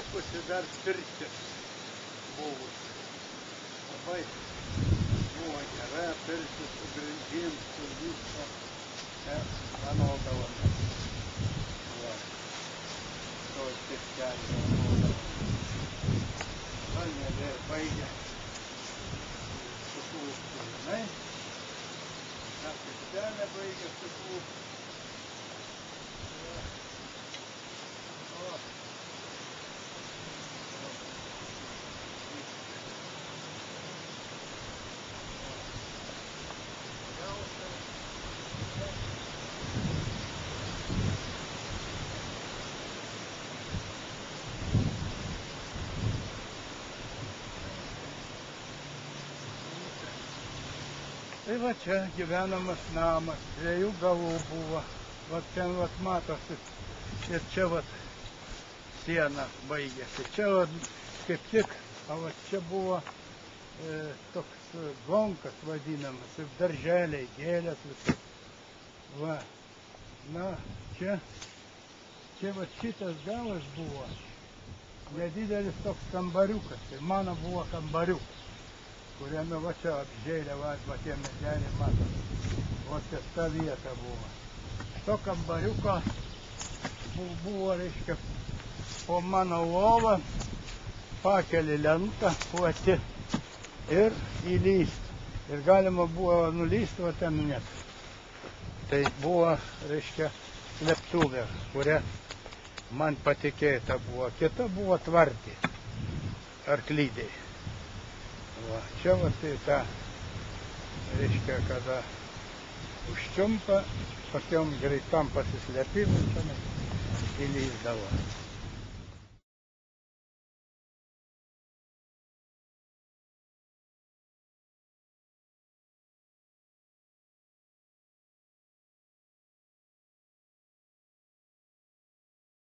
likusi dar pirtis buvusi. Labai buvo gera pirtis su grindžim, su viską. Panaudavome. Va. Tos pirtelį panaudavome. Panelė baigė suklūpti, žinai. Ta pirtelė baigė suklūpti. Tai va čia gyvenamas namas, 2 galų buvo, va ten va matosi ir čia va siena baigėsi, čia va kaip tik, o va čia buvo toks gonkas vadinamas ir darželiai, gėlės visas, va, na čia va šitas galas buvo, nedidelis toks kambariukas, tai mano buvo kambariukas. Kuriame va čia apžėlė, va tie medeliai, matot, va čia ta vieta buvo. To kambariuko buvo, reiškia, po mano lovą pakeli lentą plati ir įlyst. Ir galima buvo nulyst, va ten net. Tai buvo, reiškia, slėptuvė, kuria man patikėta buvo. Kita buvo tvartė, arklydė. Va, čia va tai ta, reiškia, kada užčiumpa, tokiom greitam pasislėpimui čia įlįsdavo.